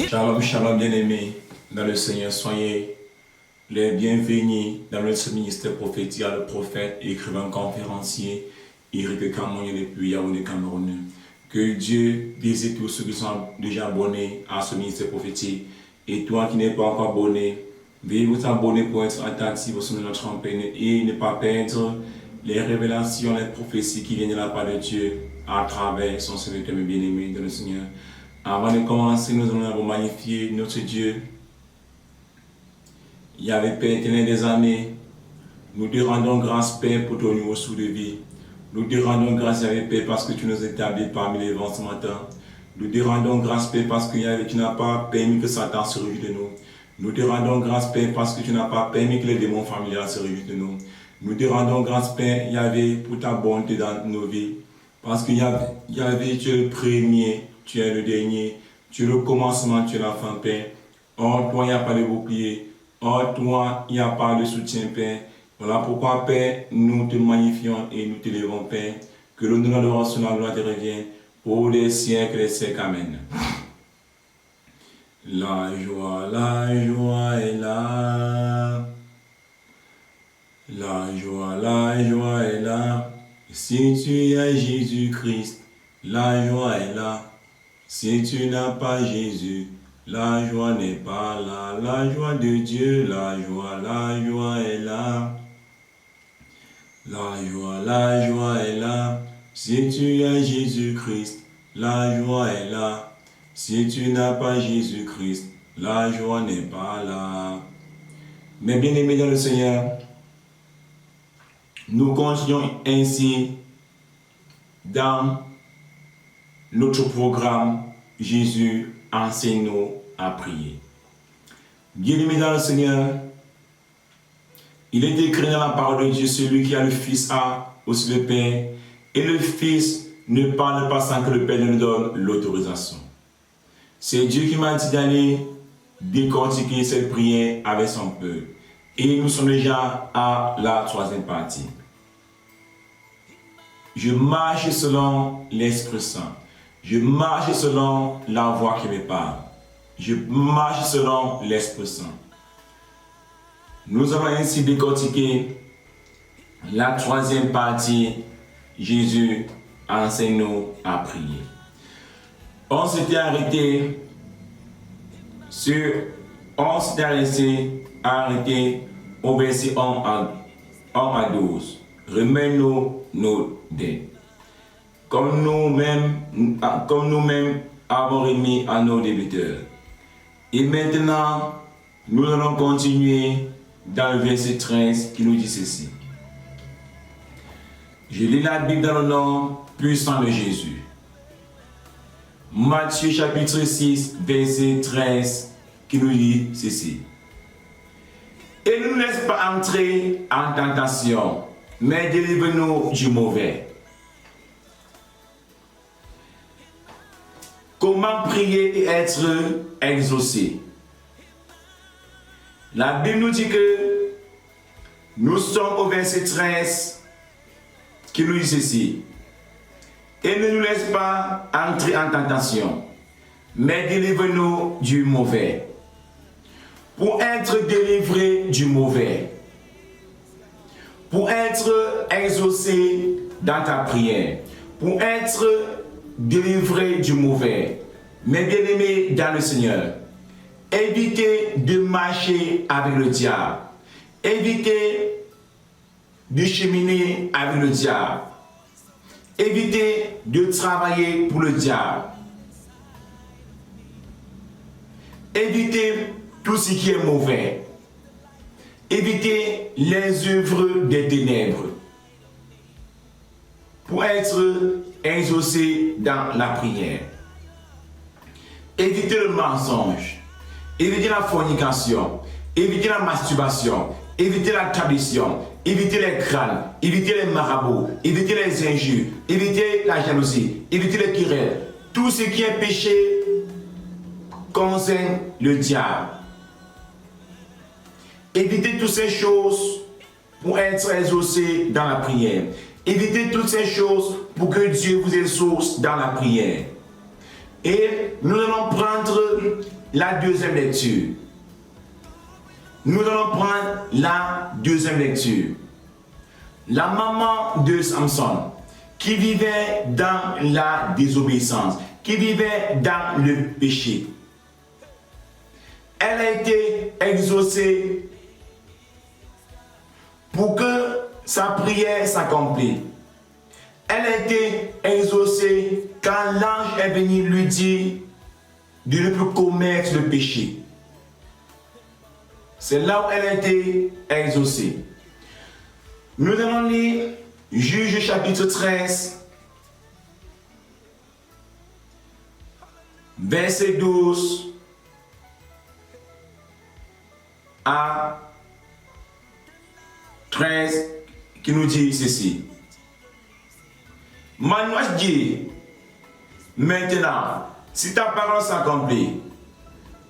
Shalom, shalom bien-aimés dans le Seigneur, soyez les bienvenus dans notre ministère prophétique, le prophète, écrivain, conférencier, Éric Cameroun depuis Yaoundé, Cameroun. Que Dieu désire tous ceux qui sont déjà abonnés à ce ministère prophétique et toi qui n'es pas encore abonné, veuillez vous abonner pour être attentif au son de notre champagne et ne pas perdre les révélations, les prophéties qui viennent de la part de Dieu à travers son serviteur bien-aimé dans le Seigneur. Avant de commencer, nous allons magnifier notre Dieu. Yahvé Père éternel des années, nous te rendons grâce Père pour ton nouveau sou de vie. Nous te rendons grâce Yahvé Père parce que tu nous établis parmi les vents ce matin. Nous te rendons grâce Père parce que Yahvé, tu n'as pas permis que Satan se réjouisse de nous. Nous te rendons grâce Père parce que tu n'as pas permis que les démons familiers se réjouissent de nous. Nous te rendons grâce Père Yahvé pour ta bonté dans nos vies. Parce que Yahvé, tu es le premier. Tu es le dernier, tu es le commencement, tu es la fin, Père. Hors toi, il n'y a pas de bouclier. Hors toi, il n'y a pas de soutien, Père. Voilà pourquoi, Père, nous te magnifions et nous te levons, Père. Que l'honneur de l'adoration de la gloire te revienne pour les siècles et les siècles. Amen. La joie est là. La joie est là. Si tu as Jésus-Christ, la joie est là. Si tu n'as pas Jésus, la joie n'est pas là. La joie de Dieu, la joie est là. La joie est là. Si tu as Jésus-Christ, la joie est là. Si tu n'as pas Jésus-Christ, la joie n'est pas là. Mais bien aimés dans le Seigneur, nous continuons ainsi dans notre programme, Jésus enseigne-nous à prier. Bien-aimés dans le Seigneur, il est écrit dans la parole de Dieu, celui qui a le Fils a aussi le Père, et le Fils ne parle pas sans que le Père ne lui donne l'autorisation. C'est Dieu qui m'a dit d'aller décortiquer cette prière avec son peuple. Et nous sommes déjà à la troisième partie. Je marche selon l'Esprit Saint. Je marche selon la voix qui me parle. Je marche selon l'Esprit Saint. Nous avons ainsi décortiqué la troisième partie. Jésus enseigne-nous à prier. On s'était arrêté au verset 1 à 12. Remets-nous nos dettes. Comme nous-mêmes avons remis à nos débiteurs. Et maintenant, nous allons continuer dans le verset 13 qui nous dit ceci. Je lis la Bible dans le nom puissant de Jésus. Matthieu chapitre 6, verset 13 qui nous dit ceci. Et ne nous laisse pas entrer en tentation, mais délivre-nous du mauvais. Comment prier et être exaucé? La Bible nous dit que nous sommes au verset 13 qui nous dit ceci. Et ne nous laisse pas entrer en tentation, mais délivre-nous du mauvais. Pour être délivré du mauvais, pour être exaucé dans ta prière, pour être délivré du mauvais. Mais bien aimé dans le Seigneur, évitez de marcher avec le diable. Évitez de cheminer avec le diable. Évitez de travailler pour le diable. Évitez tout ce qui est mauvais. Évitez les œuvres des ténèbres pour être exaucé dans la prière. Évitez le mensonge. Évitez la fornication. Évitez la masturbation. Évitez la tradition. Évitez les crânes. Évitez les marabouts. Évitez les injures. Évitez la jalousie. Évitez les querelles. Tout ce qui est péché concerne le diable. Évitez toutes ces choses pour être exaucé dans la prière. Évitez toutes ces choses pour que Dieu vous exauce dans la prière. Et nous allons prendre la deuxième lecture. Nous allons prendre la deuxième lecture. La maman de Samson, qui vivait dans la désobéissance, qui vivait dans le péché, elle a été exaucée pour que sa prière s'accomplisse. Elle a été exaucée quand l'ange est venu lui dire de ne plus commettre le péché. C'est là où elle a été exaucée. Nous allons lire Juge chapitre 13, verset 12 à 13, qui nous dit ceci. Manoach dit, maintenant, si ta parole s'accomplit,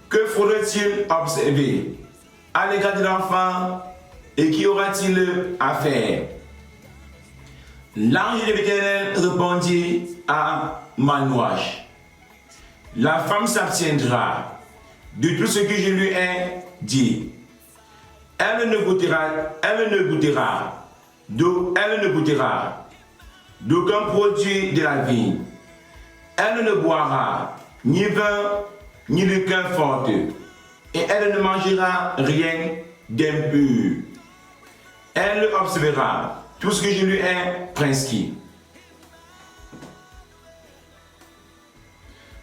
que faudrait-il observer à l'égard de l'enfant et qu'y aura-t-il à faire? L'ange de l'Éternel répondit à Manoach, la femme s'abstiendra de tout ce que je lui ai dit. Elle ne goûtera d'aucun produit de la vigne. Elle ne boira ni vin ni liqueur forte, et elle ne mangera rien d'impur. Elle observera tout ce que je lui ai prescrit.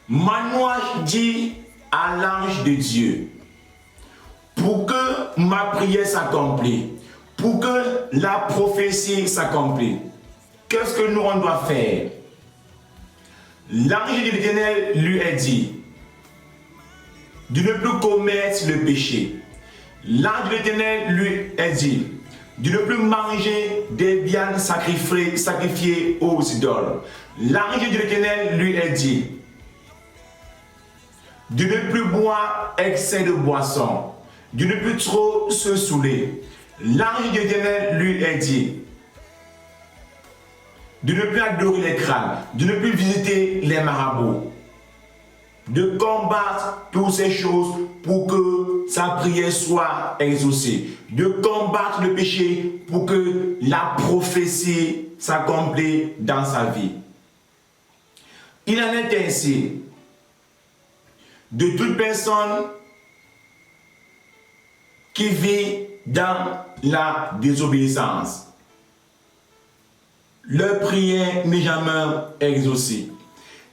Manoach dit à l'ange de Dieu, pour que ma prière s'accomplisse, pour que la prophétie s'accomplisse, qu'est-ce que nous on doit faire? L'ange de l'Éternel lui a dit de ne plus commettre le péché. L'ange de l'Éternel lui a dit de ne plus manger des viandes sacrifiées aux idoles. L'ange de l'Éternel lui a dit de ne plus boire excès de boisson, de ne plus trop se saouler. L'ange de l'Éternel lui a dit de ne plus adorer les crânes, de ne plus visiter les marabouts, de combattre toutes ces choses pour que sa prière soit exaucée, de combattre le péché pour que la prophétie s'accomplisse dans sa vie. Il en est ainsi de toute personne qui vit dans la désobéissance. Leur prière n'est jamais exaucée.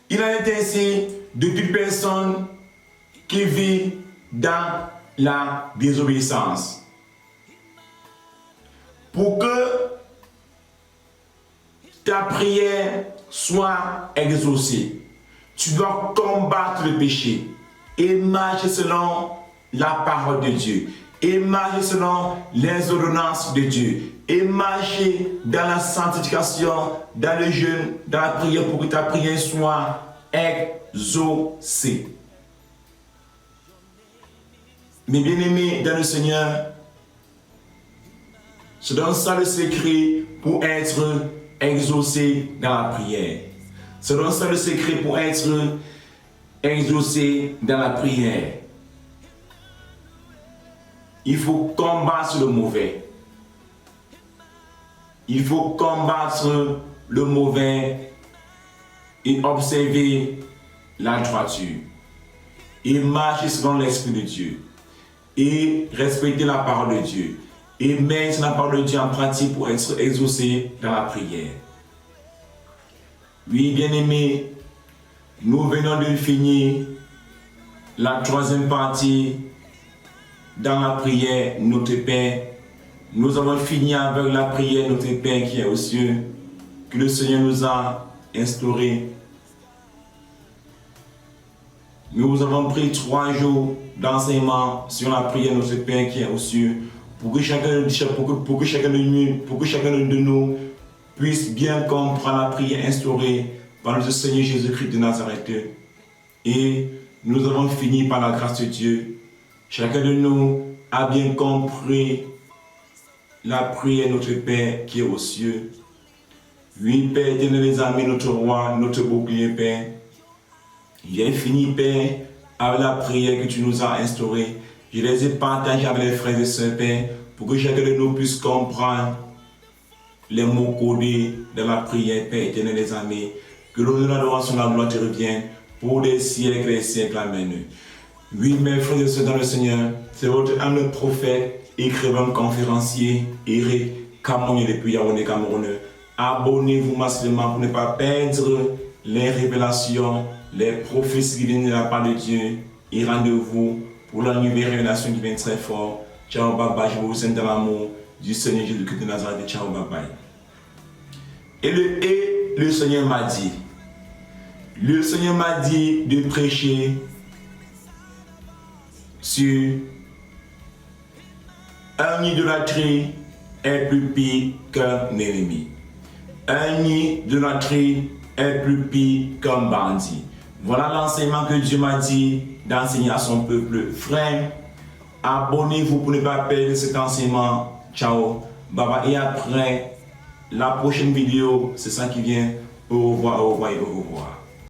Il en est ainsi de toute personne qui vit dans la désobéissance. Pour que ta prière soit exaucée, tu dois combattre le péché et marcher selon la parole de Dieu, et marcher selon les ordonnances de Dieu, et marcher dans la sanctification, dans le jeûne, dans la prière, pour que ta prière soit exaucée. Mes bien-aimés dans le Seigneur, je donne ça le secret pour être exaucé dans la prière. Je donne ça le secret pour être exaucé dans la prière. Il faut combattre le mauvais. Il faut combattre le mauvais et observer la droiture. Et marcher selon l'Esprit de Dieu. Et respecter la parole de Dieu. Et mettre la parole de Dieu en pratique pour être exaucé dans la prière. Oui, bien-aimés, nous venons de finir la troisième partie dans la prière, notre Père. Nous avons fini avec la prière, notre Père qui est aux cieux, que le Seigneur nous a instauré. Nous avons pris 3 jours d'enseignement sur la prière, notre Père qui est aux cieux, pour que chacun de nous puisse bien comprendre la prière instaurée par notre Seigneur Jésus-Christ de Nazareth. Et nous avons fini par la grâce de Dieu. Chacun de nous a bien compris la prière de notre Père qui est aux cieux. Oui, Père éternel, les amis, notre roi, notre bouclier, Père. J'ai fini, Père, avec la prière que tu nous as instaurée. Je les ai partagées avec les frères et sœurs, Père, pour que chacun de nous puisse comprendre les mots codés de la prière, Père éternel des armées. Que l'honneur, l'adoration, la gloire te reviennent pour des siècles et des siècles. Amen. Oui, mes frères et sœurs dans le Seigneur, c'est votre âme prophète, écrivain, conférencier, Eric Cameroun depuis Yaoundé, Cameroun. Abonnez-vous massivement pour ne pas perdre les révélations, les prophéties qui viennent de la part de Dieu. Et rendez-vous pour la nouvelle révélation qui vient très fort. Ciao, bye bye, je vous aime dans l'amour du Seigneur Jésus-Christ de Nazareth. Ciao, bye bye. Et le Seigneur m'a dit, de prêcher sur un idolâtrie est plus pire qu'un ennemi. Un idolâtrie est plus pire qu'un bandit. Voilà l'enseignement que Dieu m'a dit d'enseigner à son peuple. Frère, abonnez-vous pour ne pas perdre cet enseignement. Ciao, bye bye. Et après, la prochaine vidéo, c'est ça qui vient. Au revoir, au revoir et au revoir.